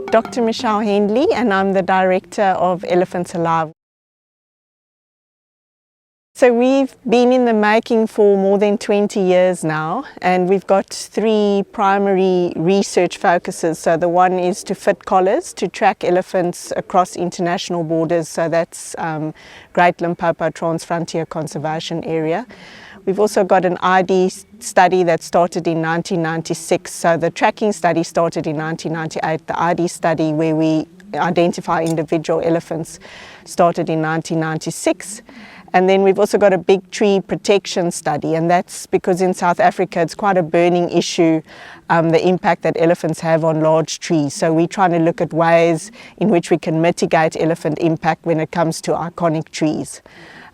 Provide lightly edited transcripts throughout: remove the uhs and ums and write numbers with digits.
Dr. Michelle Henley, and I'm the Director of Elephants Alive. So we've been in the making for more than 20 years now, and we've got 3 primary research focuses. So the one is to fit collars to track elephants across international borders, so that's Great Limpopo Transfrontier Conservation Area. We've also got an ID study that started in 1996. So the tracking study started in 1998. The ID study, where we identify individual elephants, started in 1996. And then we've also got a big tree protection study, and that's because in South Africa it's quite a burning issue, the impact that elephants have on large trees. So we're trying to look at ways in which we can mitigate elephant impact when it comes to iconic trees.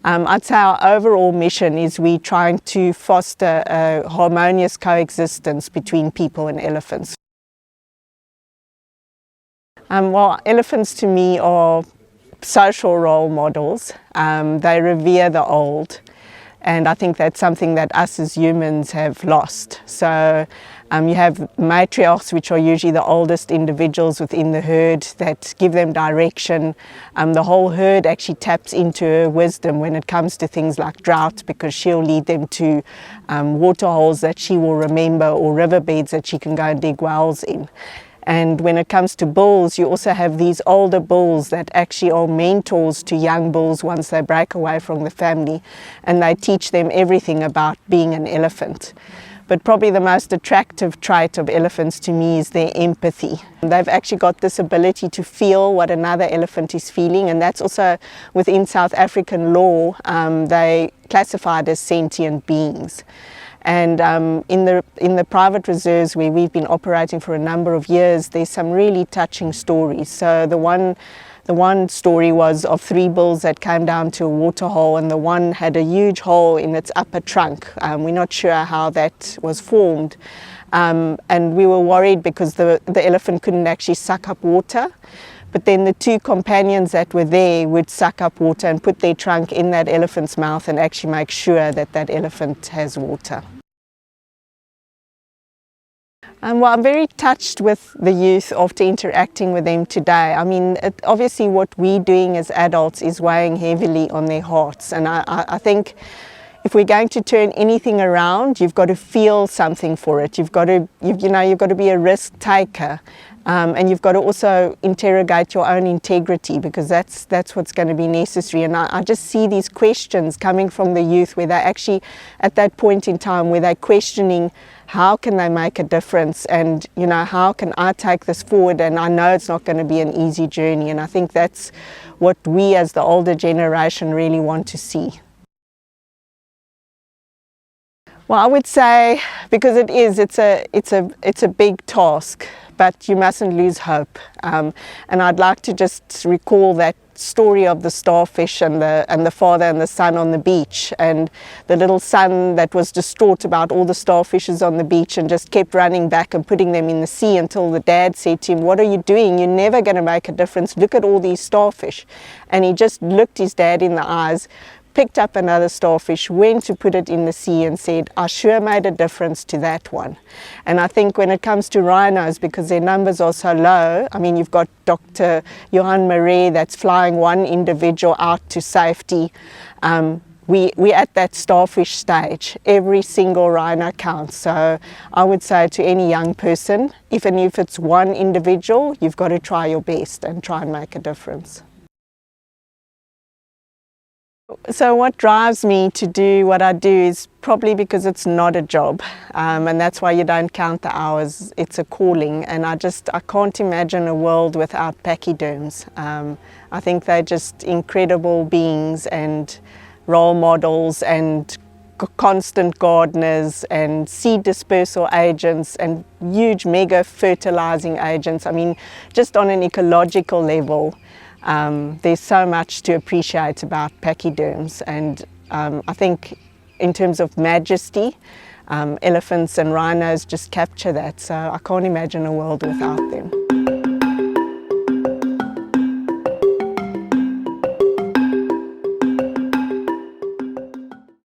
I'd say our overall mission is we're trying to foster a harmonious coexistence between people and elephants. Well, elephants to me are social role models. They revere the old, and I think that's something that us as humans have lost. So you have matriarchs, which are usually the oldest individuals within the herd, that give them direction. The whole herd actually taps into her wisdom when it comes to things like drought, because she'll lead them to water holes that she will remember, or riverbeds that she can go and dig wells in. And when it comes to bulls, you also have these older bulls that actually are mentors to young bulls once they break away from the family, and they teach them everything about being an elephant. But probably the most attractive trait of elephants to me is their empathy. They've actually got this ability to feel what another elephant is feeling, and that's also within South African law, they classified as sentient beings. And in the private reserves where we've been operating for a number of years, there's some really touching stories. So the one story was of 3 bulls that came down to a water hole, and the one had a huge hole in its upper trunk. We're not sure how that was formed. And we were worried because the elephant couldn't actually suck up water. But then the 2 companions that were there would suck up water and put their trunk in that elephant's mouth and actually make sure that that elephant has water. Well, I'm very touched with the youth after interacting with them today. I mean, obviously what we're doing as adults is weighing heavily on their hearts. And I think if we're going to turn anything around, you've got to feel something for it. You've got to be a risk taker. And you've got to also interrogate your own integrity, because that's what's going to be necessary. And I just see these questions coming from the youth, where they're actually at that point in time where they're questioning, how can they make a difference, and how can I take this forward? And I know it's not going to be an easy journey, and I think that's what we as the older generation really want to see. Well, I would say, because it's a big task, but you mustn't lose hope. And I'd like to just recall that story of the starfish and the father and the son on the beach, and the little son that was distraught about all the starfishes on the beach and just kept running back and putting them in the sea, until the dad said to him, "What are you doing? You're never going to make a difference. Look at all these starfish." And he just looked his dad in the eyes, picked up another starfish, went to put it in the sea, and said, "I sure made a difference to that one." And I think when it comes to rhinos, because their numbers are so low, I mean, you've got Dr. Johannesburg that's flying one individual out to safety. We're at that starfish stage. Every single rhino counts. So I would say to any young person, even if it's one individual, you've got to try your best and try and make a difference. So what drives me to do what I do is probably because it's not a job, and that's why you don't count the hours. It's a calling, and I can't imagine a world without pachyderms. I think they're just incredible beings and role models and constant gardeners and seed dispersal agents and huge mega fertilizing agents. I mean, just on an ecological level, there's so much to appreciate about pachyderms, and I think in terms of majesty, elephants and rhinos just capture that, so I can't imagine a world without them.